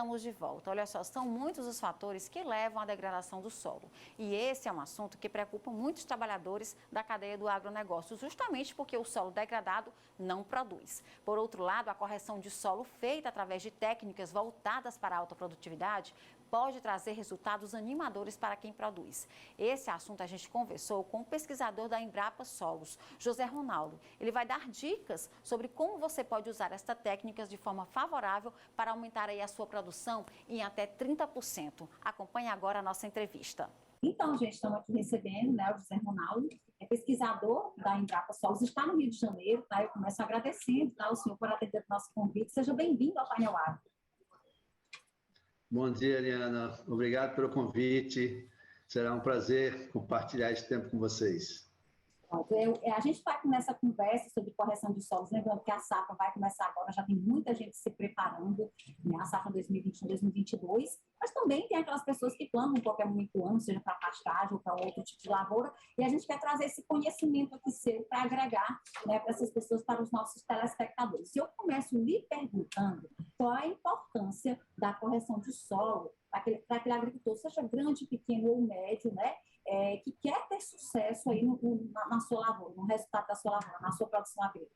estamos de volta. Olha só, são muitos os fatores que levam à degradação do solo. E esse é um assunto que preocupa muitos trabalhadores da cadeia do agronegócio, justamente porque o solo degradado não produz. Por outro lado, a correção de solo feita através de técnicas voltadas para a alta produtividade pode trazer resultados animadores para quem produz. Esse assunto a gente conversou com o pesquisador da Embrapa Solos, José Ronaldo. Ele vai dar dicas sobre como você pode usar estas técnicas de forma favorável para aumentar aí a sua produção em até 30%. Acompanhe agora a nossa entrevista. Então, gente, estamos aqui recebendo, né, o José Ronaldo, é pesquisador da Embrapa Solos, está no Rio de Janeiro, tá? Eu começo agradecendo, tá, o senhor por atender o nosso convite. Seja bem-vindo ao Painel Agro. Bom dia, Ariana. Obrigado pelo convite. Será um prazer compartilhar esse tempo com vocês. A gente vai começar a conversa sobre correção de solos, lembrando que a safra vai começar agora, já tem muita gente se preparando, né, a safra 2021, 2022, mas também tem aquelas pessoas que plantam em qualquer momento do ano, seja para pastagem ou para outro tipo de lavoura, e a gente quer trazer esse conhecimento aqui cedo para agregar, né, para essas pessoas, para os nossos telespectadores. Eu começo lhe perguntando qual a importância da correção de solo para aquele agricultor, seja grande, pequeno ou médio, né, que quer ter sucesso aí na sua lavoura, no resultado da sua lavoura, na sua produção agrícola.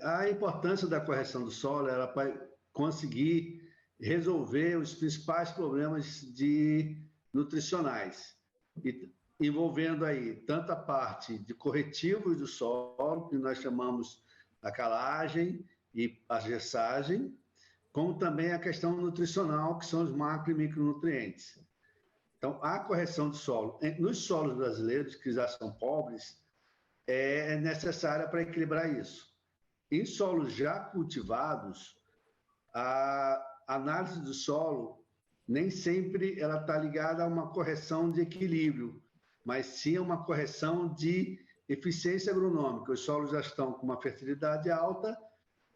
A importância da correção do solo era para conseguir resolver os principais problemas nutricionais, envolvendo aí tanto a parte de corretivos do solo, que nós chamamos a calagem e a gessagem, como também a questão nutricional, que são os macro e micronutrientes. Então, a correção do solo, nos solos brasileiros, que já são pobres, é necessária para equilibrar isso. Em solos já cultivados, a análise do solo nem sempre ela está ligada a uma correção de equilíbrio, mas sim a uma correção de eficiência agronômica. Os solos já estão com uma fertilidade alta,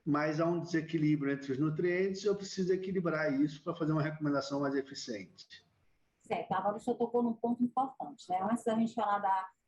mas há um desequilíbrio entre os nutrientes, eu preciso equilibrar isso para fazer uma recomendação mais eficiente. Certo, agora o senhor tocou num ponto importante, né? Antes da gente falar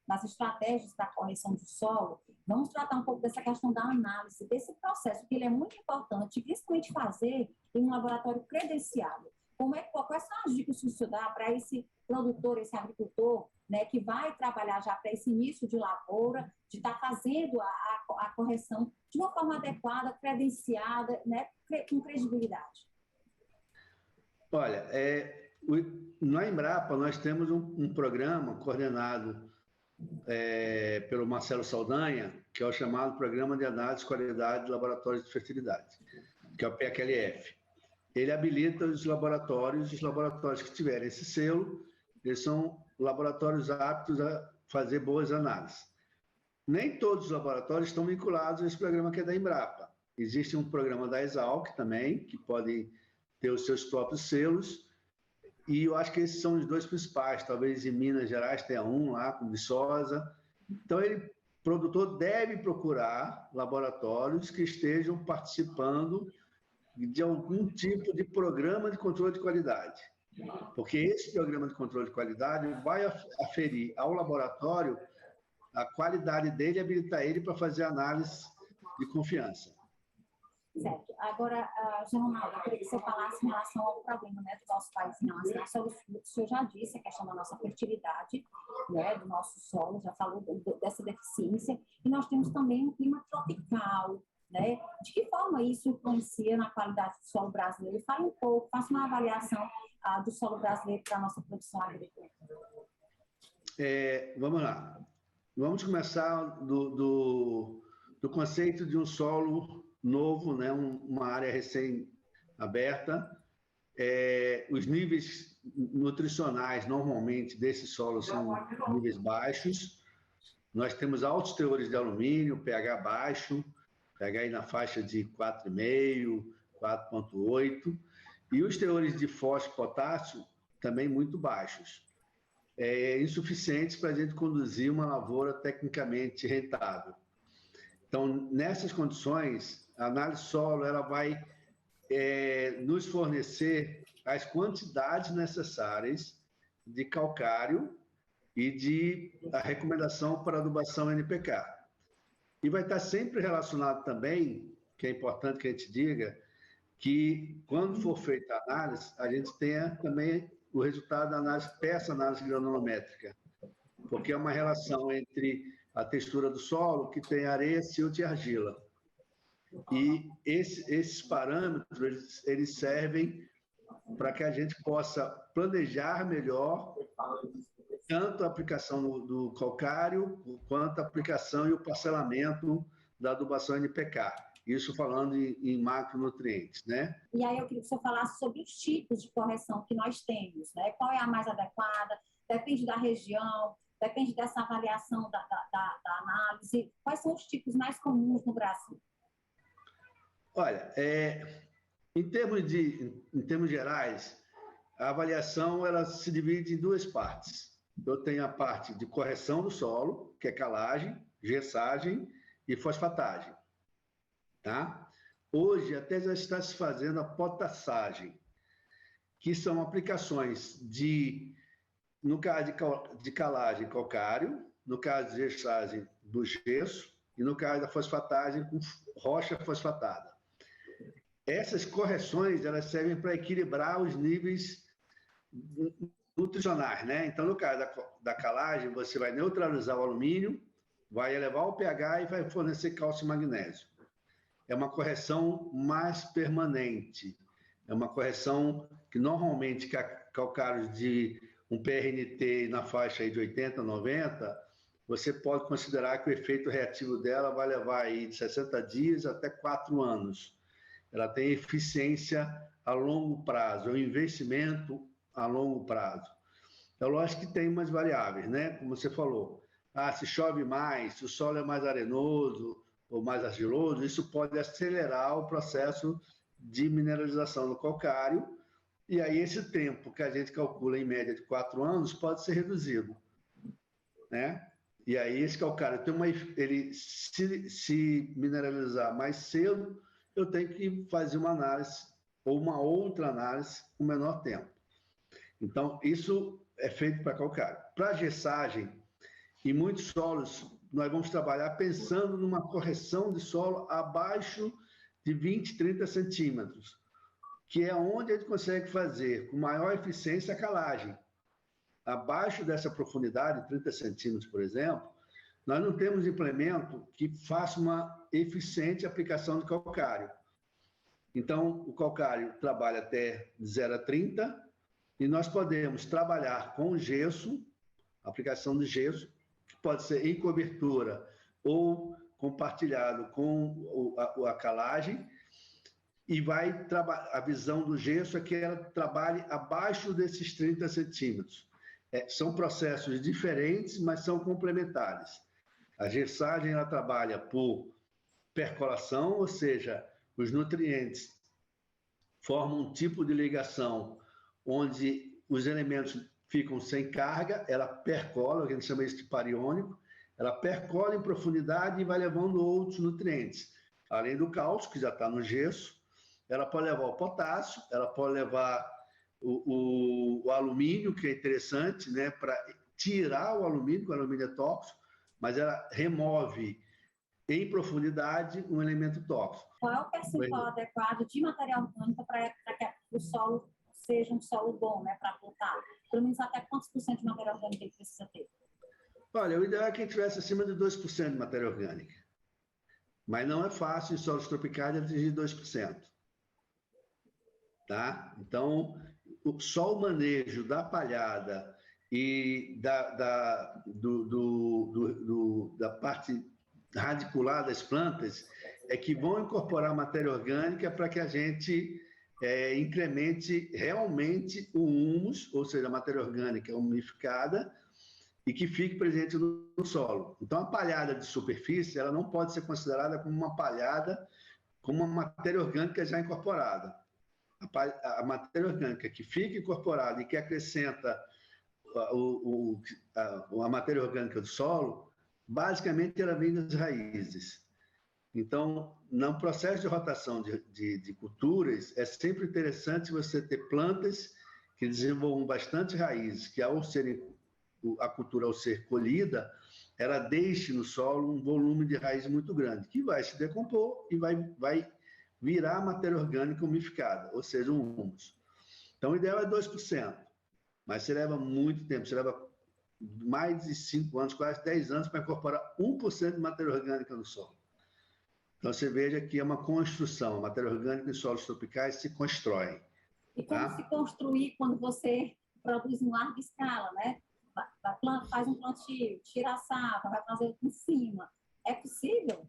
das estratégias para a correção do solo, vamos tratar um pouco dessa questão da análise, desse processo, que ele é muito importante, principalmente fazer em um laboratório credenciado. Quais são as dicas que o senhor dá para esse produtor, esse agricultor, né, que vai trabalhar já para esse início de lavoura, de estar fazendo a correção de uma forma adequada, credenciada, né, com credibilidade? Olha, na Embrapa, nós temos um programa coordenado pelo Marcelo Saldanha, que é o chamado Programa de Análise de Qualidade de Laboratórios de Fertilidade, que é o PQLF. Ele habilita os laboratórios que tiverem esse selo, eles são laboratórios aptos a fazer boas análises. Nem todos os laboratórios estão vinculados a esse programa que é da Embrapa. Existe um programa da Exalc também, que podem ter os seus próprios selos, e eu acho que esses são os dois principais. Talvez em Minas Gerais tenha um lá, com Viçosa. Então, o produtor deve procurar laboratórios que estejam participando de algum tipo de programa de controle de qualidade. Porque esse programa de controle de qualidade vai aferir ao laboratório a qualidade dele e habilitar ele para fazer análise de confiança. Certo. Agora, Ronaldo, eu queria que você falasse em relação ao problema, né, do nosso país em relação ao solo. O senhor já disse a questão da nossa fertilidade, né, do nosso solo, já falou dessa deficiência, e nós temos também um clima tropical, né? De que forma isso influencia na qualidade do solo brasileiro? Fale um pouco, faça uma avaliação do solo brasileiro para a nossa produção agrícola. Vamos lá. Vamos começar do conceito de um solo novo, né? Uma área recém-aberta. Os níveis nutricionais, normalmente, desse solo são níveis baixos. Nós temos altos teores de alumínio, pH baixo, pH aí na faixa de 4,5, 4,8, e os teores de fósforo e potássio também muito baixos. Insuficientes para a gente conduzir uma lavoura tecnicamente rentável. Então, nessas condições, a análise solo ela vai nos fornecer as quantidades necessárias de calcário e a recomendação para adubação NPK. E vai estar sempre relacionado também, que é importante que a gente diga, que, quando for feita a análise, a gente tenha também o resultado da análise, peça análise granulométrica, porque é uma relação entre a textura do solo, que tem areia, silt e argila. E esses parâmetros, eles servem para que a gente possa planejar melhor tanto a aplicação do calcário, quanto a aplicação e o parcelamento da adubação NPK. Isso falando em macronutrientes, né? E aí eu queria que o senhor falasse sobre os tipos de correção que nós temos, né? Qual é a mais adequada? Depende da região, depende dessa avaliação da análise. Quais são os tipos mais comuns no Brasil? Olha, em termos gerais, a avaliação ela se divide em duas partes. Eu tenho a parte de correção do solo, que é calagem, gessagem e fosfatagem. Tá? Hoje, até já está se fazendo a potassagem, que são aplicações no caso de calagem, calcário, no caso de gessagem, do gesso, e no caso da fosfatagem, com rocha fosfatada. Essas correções elas servem para equilibrar os níveis nutricionais, né? Então, no caso da calagem, você vai neutralizar o alumínio, vai elevar o pH e vai fornecer cálcio e magnésio. É uma correção mais permanente. É uma correção que normalmente calcários de um PRNT na faixa aí de 80, 90, você pode considerar que o efeito reativo dela vai levar aí de 60 dias até 4 anos. Ela tem eficiência a longo prazo, é um investimento a longo prazo. É lógico que tem umas variáveis, né? Como você falou, se chove mais, se o solo é mais arenoso ou mais argiloso, isso pode acelerar o processo de mineralização do calcário, e aí esse tempo que a gente calcula em média de 4 anos pode ser reduzido, né? E aí esse calcário ele se mineralizar mais cedo, eu tenho que fazer uma análise ou uma outra análise com menor tempo. Então, isso é feito para calcário. Para gessagem, em muitos solos, nós vamos trabalhar pensando numa correção de solo abaixo de 20, 30 centímetros, que é onde a gente consegue fazer com maior eficiência a calagem. Abaixo dessa profundidade, 30 centímetros, por exemplo, nós não temos implemento que faça uma eficiente aplicação de calcário. Então, o calcário trabalha até 0 a 30, e nós podemos trabalhar com gesso, aplicação de gesso, que pode ser em cobertura ou compartilhado com a calagem, e a visão do gesso é que ela trabalhe abaixo desses 30 centímetros. São processos diferentes, mas são complementares. A gessagem ela trabalha por percolação, ou seja, os nutrientes formam um tipo de ligação onde os elementos ficam sem carga, ela percola, a gente chama isso de pariônico, ela percola em profundidade e vai levando outros nutrientes. Além do cálcio, que já está no gesso, ela pode levar o potássio, ela pode levar o alumínio, que é interessante, né, para tirar o alumínio, porque o alumínio é tóxico, mas ela remove em profundidade um elemento tóxico. Qual é o percentual adequado de material orgânico para que o solo seja um solo bom, né, para plantar? Pelo menos até quantos por cento de matéria orgânica ele precisa ter? Olha, o ideal é que a gente tivesse acima de 2% de matéria orgânica. Mas não é fácil em solos tropicais atingir 2%. Tá? Então, só o manejo da palhada e da parte radicular das plantas é que vão incorporar matéria orgânica para que a gente incremente realmente o humus, ou seja, a matéria orgânica umidificada, e que fique presente no solo. Então, a palhada de superfície ela não pode ser considerada como uma palhada, como uma matéria orgânica já incorporada. A matéria orgânica que fica incorporada e que acrescenta a matéria orgânica do solo, basicamente ela vem das raízes. Então, no processo de rotação de culturas, é sempre interessante você ter plantas que desenvolvam bastante raízes, que a cultura, ao ser colhida, ela deixe no solo um volume de raiz muito grande, que vai se decompor e vai virar matéria orgânica umificada, ou seja, um humus. Então, o ideal é 2%, mas você leva muito tempo, você leva mais de 5 anos, quase 10 anos, para incorporar 1% de matéria orgânica no solo. Então, você veja que é uma construção, a matéria orgânica em solos tropicais se constrói. E como se construir quando você produz em larga escala, né? Faz um plantio, tira a safra, vai fazer em cima. É possível?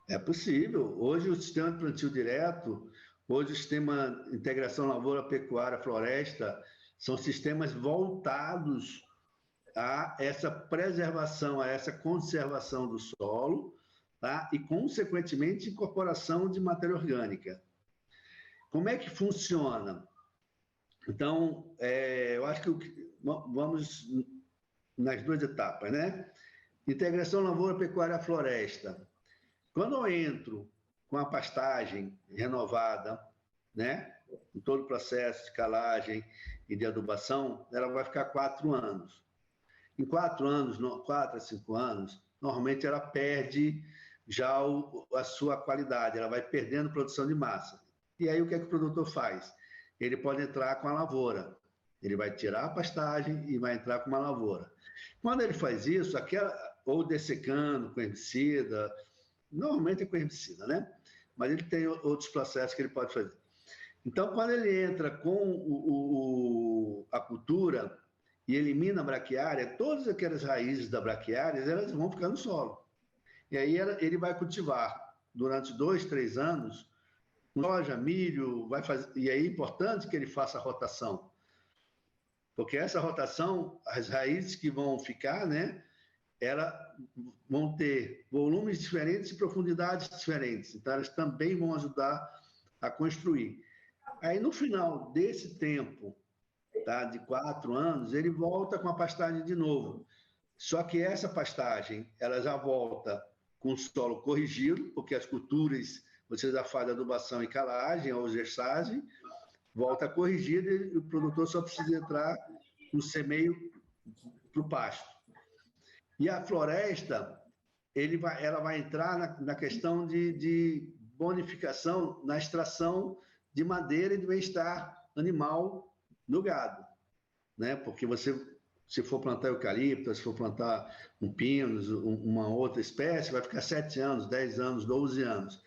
É possível. Hoje o sistema de plantio direto, hoje o sistema de integração lavoura, pecuária, floresta, são sistemas voltados a essa preservação, a essa conservação do solo, tá? E, consequentemente, incorporação de matéria orgânica. Como é que funciona? Então, eu acho que vamos nas duas etapas, né? Integração lavoura, pecuária, floresta. Quando eu entro com a pastagem renovada, né? Em todo o processo de calagem e de adubação, ela vai ficar 4 anos. Em 4 anos, 4 a 5 anos, normalmente ela perde já a sua qualidade, ela vai perdendo produção de massa. E aí o que é que o produtor faz? Ele pode entrar com a lavoura. Ele vai tirar a pastagem e vai entrar com uma lavoura. Quando ele faz isso, ou dessecando com herbicida, normalmente é com herbicida, né? Mas ele tem outros processos que ele pode fazer. Então, quando ele entra com a cultura e elimina a braquiária, todas aquelas raízes da braquiária, elas vão ficar no solo. E aí ele vai cultivar durante 2, 3 anos soja, milho, e aí é importante que ele faça a rotação. Porque essa rotação, as raízes que vão ficar, né, elas vão ter volumes diferentes e profundidades diferentes. Então, elas também vão ajudar a construir. Aí, no final desse tempo, tá, de 4 anos, ele volta com a pastagem de novo. Só que essa pastagem, ela já volta com o solo corrigido, porque as culturas, você já faz adubação e calagem ou gestagem, volta corrigida e o produtor só precisa entrar no semeio para o pasto. E a floresta, ela vai entrar na questão de bonificação, na extração de madeira e de bem-estar animal no gado, né? Porque se for plantar eucalipto, se for plantar um pinus, uma outra espécie, vai ficar 7 anos, 10 anos, 12 anos.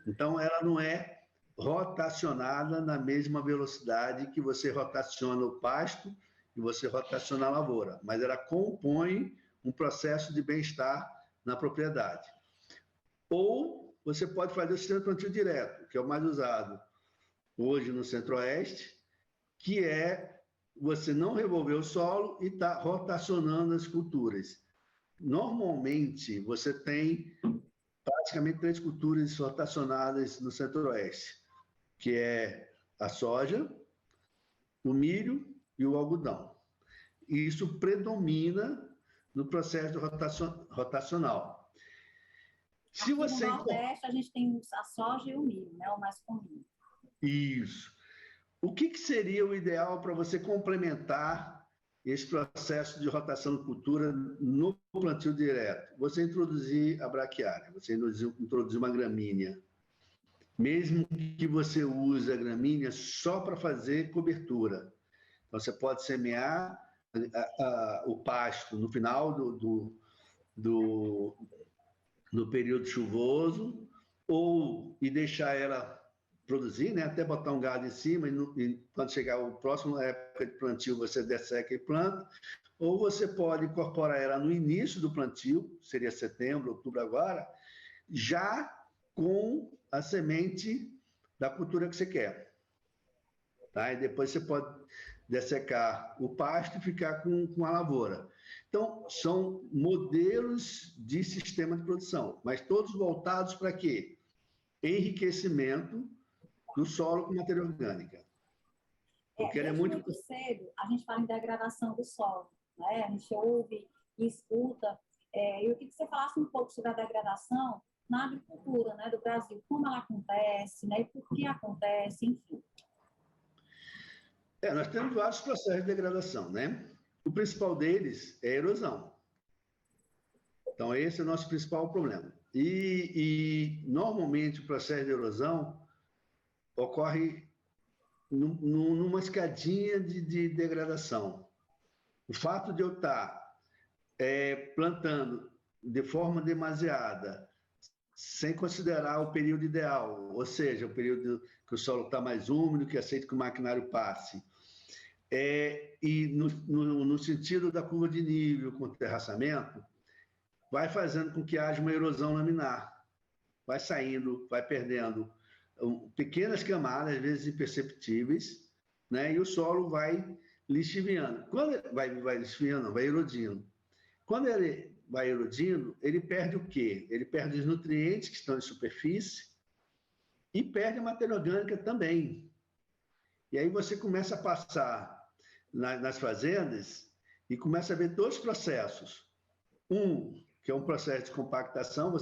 Então, ela não é rotacionada na mesma velocidade que você rotaciona o pasto e você rotaciona a lavoura, mas ela compõe um processo de bem-estar na propriedade. Ou você pode fazer o sistema de plantio direto, que é o mais usado hoje no Centro-Oeste, que é você não revolver o solo e está rotacionando as culturas. Normalmente, você tem praticamente 3 culturas rotacionadas no Centro-Oeste, que é a soja, o milho e o algodão. E isso predomina no processo rotacional. Se você no Nordeste, a gente tem a soja e o milho, né? O mais comum. Isso. O que seria o ideal para você complementar esse processo de rotação de cultura no plantio direto? Você introduzir a braquiária, você introduzir uma gramínea. Mesmo que você use a gramínea só para fazer cobertura. Então, você pode semear o pasto no final do período chuvoso e deixar ela produzir, né? Até botar um gado em cima e quando chegar o próximo época de plantio você desseca e planta, ou você pode incorporar ela no início do plantio, seria setembro, outubro agora, já com a semente da cultura que você quer. Tá? E depois você pode dessecar o pasto e ficar com a lavoura. Então, são modelos de sistema de produção, mas todos voltados para quê? Enriquecimento do solo com matéria orgânica. Porque ele é muito cedo, a gente fala em degradação do solo, né? A gente ouve e escuta. Eu queria que você falasse um pouco sobre a degradação na agricultura, né, do Brasil, como ela acontece, né, e por que acontece, enfim. Nós temos vários processos de degradação, né? O principal deles é a erosão. Então, esse é o nosso principal problema. E normalmente, o processo de erosão ocorre numa escadinha de degradação. O fato de eu estar plantando de forma demasiada, sem considerar o período ideal, ou seja, o período que o solo está mais úmido, que aceita que o maquinário passe, e no sentido da curva de nível com o terraçamento, vai fazendo com que haja uma erosão laminar, vai saindo, vai perdendo pequenas camadas, às vezes imperceptíveis, né? E o solo vai lixiviando. Quando vai lixiviando, não, vai erodindo. Quando ele vai erodindo, ele perde o quê? Ele perde os nutrientes que estão em superfície e perde a matéria orgânica também. E aí você começa a passar nas fazendas e começa a ver dois processos. Um, que é um processo de compactação,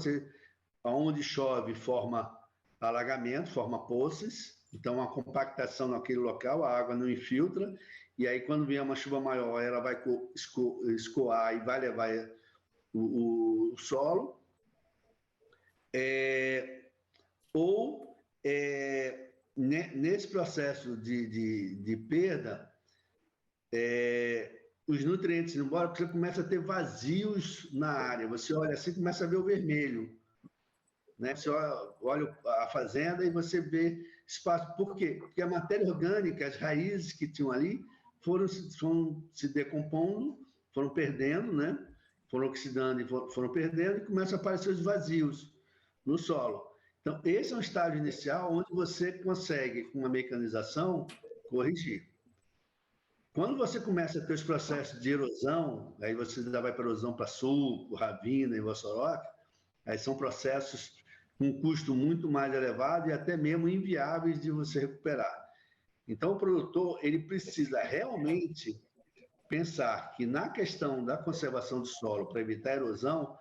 onde chove, forma alagamento, forma poças, então a compactação naquele local, a água não infiltra, e aí quando vier uma chuva maior, ela vai escoar e vai levar o solo. Nesse processo de perda, os nutrientes indo embora, porque você começa a ter vazios na área. Você olha assim, começa a ver o vermelho. Né? Você olha a fazenda e você vê espaço. Por quê? Porque a matéria orgânica, as raízes que tinham ali, foram se decompondo, foram perdendo, né? Foram oxidando e foram perdendo, e começam a aparecer os vazios no solo. Então, esse é um estágio inicial onde você consegue, com uma mecanização, corrigir. Quando você começa a ter os processos de erosão, aí você já vai para erosão para sulco, ravina e vossoroca, aí são processos com um custo muito mais elevado e até mesmo inviáveis de você recuperar. Então, o produtor ele precisa realmente pensar que na questão da conservação do solo, para evitar erosão,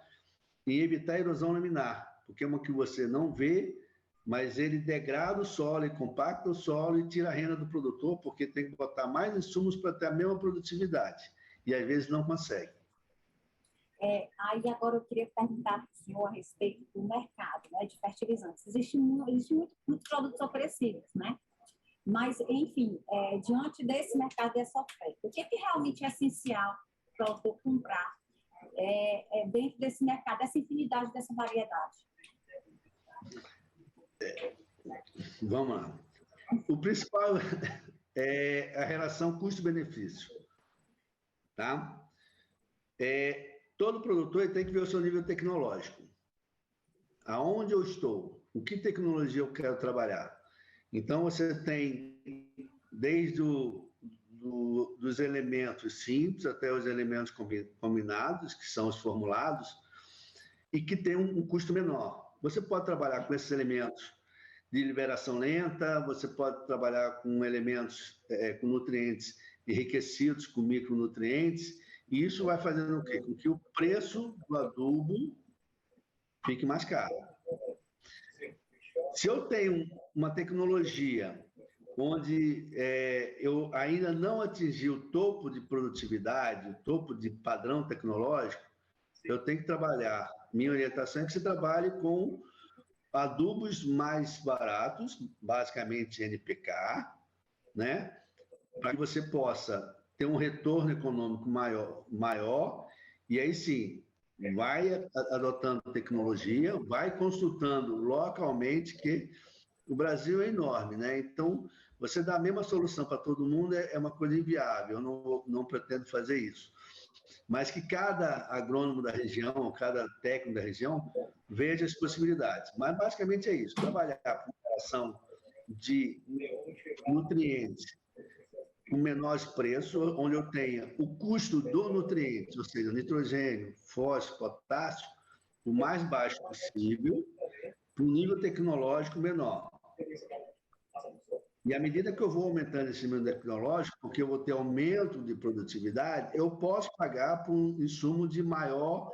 e evitar erosão laminar, porque é uma que você não vê, mas ele degrada o solo e compacta o solo e tira a renda do produtor, porque tem que botar mais insumos para ter a mesma produtividade, e às vezes não consegue. Aí agora eu queria perguntar para o senhor a respeito do mercado, né, de fertilizantes. Existem muitos produtos oferecidos, né? Mas, enfim, diante desse mercado, dessa oferta, o que realmente é essencial para o produtor comprar dentro desse mercado, dessa infinidade, dessa variedade? Vamos lá. O principal é a relação custo-benefício. Tá? Todo produtor ele tem que ver o seu nível tecnológico. Aonde eu estou? Com que tecnologia eu quero trabalhar? Então, você tem desde dos elementos simples até os elementos combinados, que são os formulados, e que tem um custo menor. Você pode trabalhar com esses elementos de liberação lenta, você pode trabalhar com elementos, com nutrientes enriquecidos, com micronutrientes, e isso vai fazendo o quê? Com que o preço do adubo fique mais caro. Se eu tenho uma tecnologia onde eu ainda não atingi o topo de produtividade, o topo de padrão tecnológico, eu tenho que trabalhar, minha orientação é que você trabalhe com adubos mais baratos, basicamente NPK, né? Para que você possa ter um retorno econômico maior, e aí sim, vai adotando tecnologia, vai consultando localmente, que o Brasil é enorme, né? Então, você dar a mesma solução para todo mundo é uma coisa inviável, eu não pretendo fazer isso. Mas que cada agrônomo da região, cada técnico da região, veja as possibilidades. Mas, basicamente, é isso, trabalhar com relação de nutrientes com menores preços, onde eu tenha o custo do nutriente, ou seja, nitrogênio, fósforo, potássio, o mais baixo possível, para um nível tecnológico menor. E à medida que eu vou aumentando esse nível tecnológico, porque eu vou ter aumento de produtividade, eu posso pagar por um insumo de maior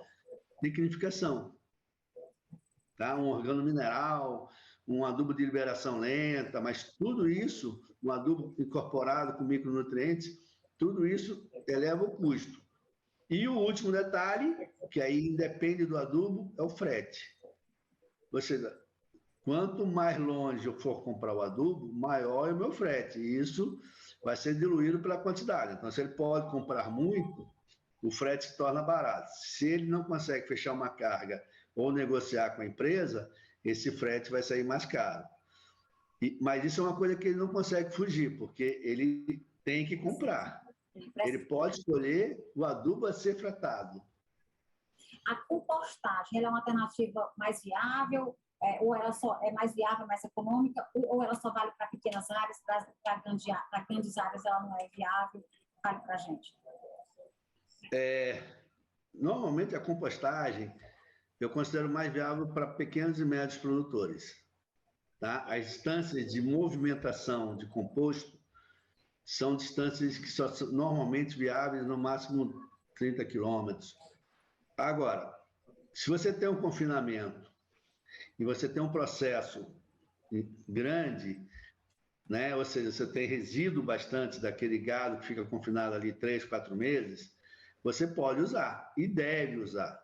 liquidificação. Tá? Um organomineral, um adubo de liberação lenta, mas tudo isso, um adubo incorporado com micronutrientes, tudo isso eleva o custo. E o último detalhe, que aí independe do adubo, é o frete. Ou seja, quanto mais longe eu for comprar o adubo, maior é o meu frete. E isso vai ser diluído pela quantidade. Então, se ele pode comprar muito, o frete se torna barato. Se ele não consegue fechar uma carga ou negociar com a empresa, esse frete vai sair mais caro. Mas isso é uma coisa que ele não consegue fugir, porque ele tem que comprar. Ele pode escolher o adubo a ser fretado. A compostagem, ela é uma alternativa mais viável, ou ela só é mais viável, mais econômica, ou ela só vale para pequenas áreas, para grandes áreas ela não é viável? Vale para a gente. Normalmente a compostagem eu considero mais viável para pequenos e médios produtores. Tá? As distâncias de movimentação de composto são distâncias que só são normalmente viáveis no máximo 30 quilômetros. Agora, se você tem um confinamento e você tem um processo grande, né? Ou seja, você tem resíduo bastante daquele gado que fica confinado ali 3, 4 meses, você pode usar e deve usar.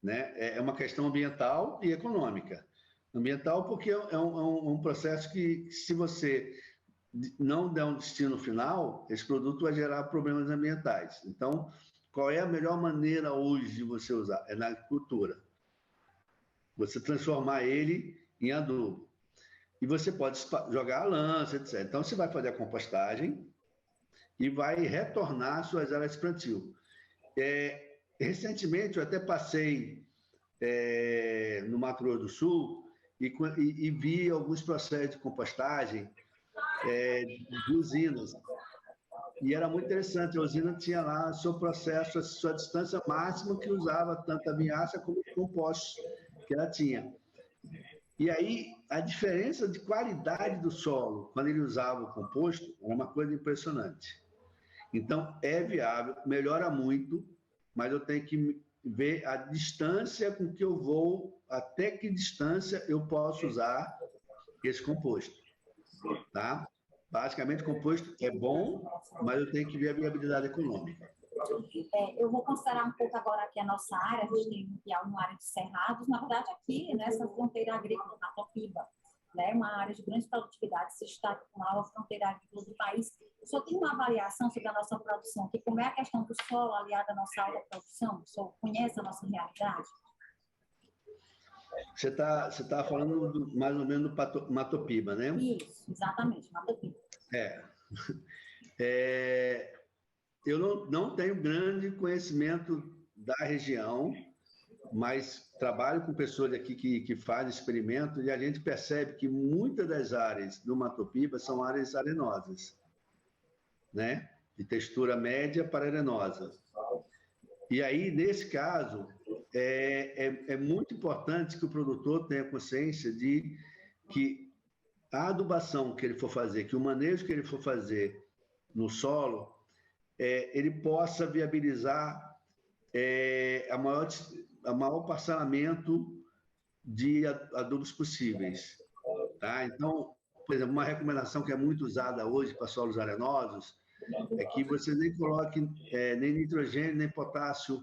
Né? É uma questão ambiental e econômica. Ambiental porque é um processo que, se você não der um destino final, esse produto vai gerar problemas ambientais. Então, qual é a melhor maneira hoje de você usar? É na agricultura. Você transformar ele em adubo. E você pode jogar a lança, etc. Então, você vai fazer a compostagem e vai retornar suas áreas de plantio. Recentemente, eu até passei no Mato Grosso do Sul e vi alguns processos de compostagem de usinas. E era muito interessante, a usina tinha lá seu processo, a sua distância máxima que usava tanto a vinhaça como os compostos que ela tinha. E aí, a diferença de qualidade do solo, quando ele usava o composto, era uma coisa impressionante. Então, é viável, melhora muito, mas eu tenho que ver a distância com que eu vou, até que distância eu posso usar esse composto. Tá? Basicamente, o composto é bom, mas eu tenho que ver a viabilidade econômica. Eu vou considerar um pouco agora aqui a nossa área, a gente tem uma área de cerrados, na verdade aqui, nessa fronteira agrícola, na Topiba, né, uma área de grande produtividade, se está na maior fronteira agrícola do país. O senhor tem uma avaliação sobre a nossa produção, que como é a questão do solo aliada à nossa alta produção? O senhor conhece a nossa realidade? Você tá falando mais ou menos do Matopiba, né? Isso, exatamente, Matopiba. Eu não tenho grande conhecimento da região, mas trabalho com pessoas aqui que fazem experimento e a gente percebe que muitas das áreas do Matopiba são áreas arenosas, né? De textura média para arenosa. E aí, nesse caso, é muito importante que o produtor tenha consciência de que a adubação que ele for fazer, que o manejo que ele for fazer no solo, ele possa viabilizar a maior parcelamento de adubos possíveis. Tá? Então, por exemplo, uma recomendação que é muito usada hoje para solos arenosos é que você nem coloque nem nitrogênio, nem potássio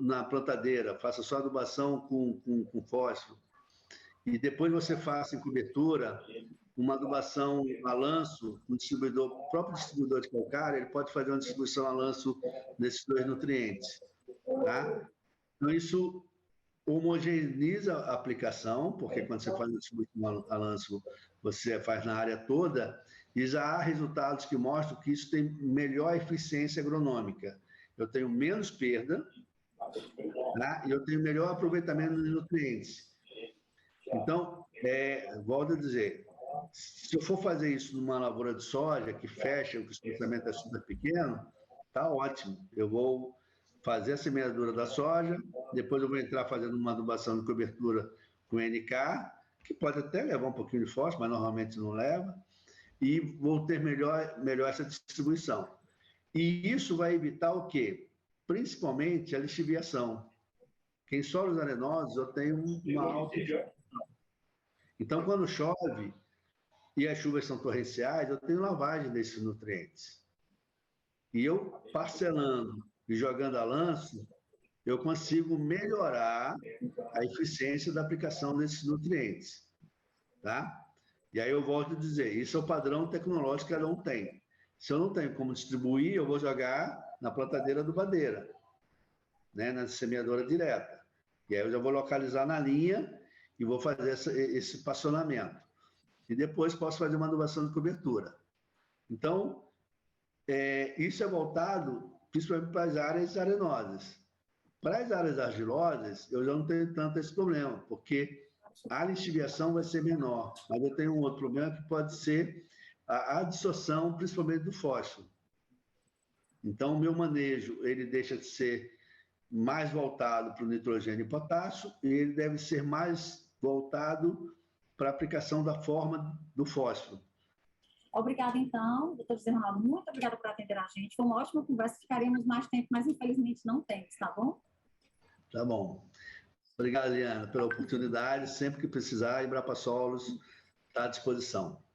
na plantadeira, faça só adubação com fósforo. E depois você faça em cobertura uma adubação a lanço, o próprio distribuidor de calcário, ele pode fazer uma distribuição a lanço desses dois nutrientes. Tá? Então, isso homogeneiza a aplicação, porque quando você faz a distribuição a lanço, você faz na área toda, e já há resultados que mostram que isso tem melhor eficiência agronômica. Eu tenho menos perda, tá? E eu tenho melhor aproveitamento dos nutrientes. Então, volto a dizer, se eu for fazer isso numa lavoura de soja que fecha, que o espaçamento é super pequeno, tá ótimo. Eu vou fazer a semeadura da soja, depois eu vou entrar fazendo uma adubação de cobertura com NK, que pode até levar um pouquinho de fósforo, mas normalmente não leva, e vou ter melhor essa distribuição. E isso vai evitar o quê? Principalmente a lixiviação. Que em solos arenosos eu tenho uma alta. Então, quando chove e as chuvas são torrenciais, eu tenho lavagem desses nutrientes. E eu, parcelando e jogando a lanço, eu consigo melhorar a eficiência da aplicação desses nutrientes, tá? E aí eu volto a dizer, isso é o padrão tecnológico que cada um tem. Se eu não tenho como distribuir, eu vou jogar na plantadeira adubadeira, né, na semeadora direta. E aí eu já vou localizar na linha e vou fazer esse passionamento. E depois posso fazer uma adubação de cobertura. Então, isso é voltado principalmente para as áreas arenosas. Para as áreas argilosas, eu já não tenho tanto esse problema, porque a lixiviação vai ser menor. Mas eu tenho um outro problema que pode ser a adsorção, principalmente do fósforo. Então, o meu manejo, ele deixa de ser mais voltado para o nitrogênio e potássio, e ele deve ser mais voltado para a aplicação da forma do fósforo. Obrigada, então, doutor José Ronaldo, muito obrigada por atender a gente. Foi uma ótima conversa, ficaríamos mais tempo, mas infelizmente não temos, tá bom? Tá bom. Obrigado, Liana, pela oportunidade. Sempre que precisar, Embrapa Solos está à disposição.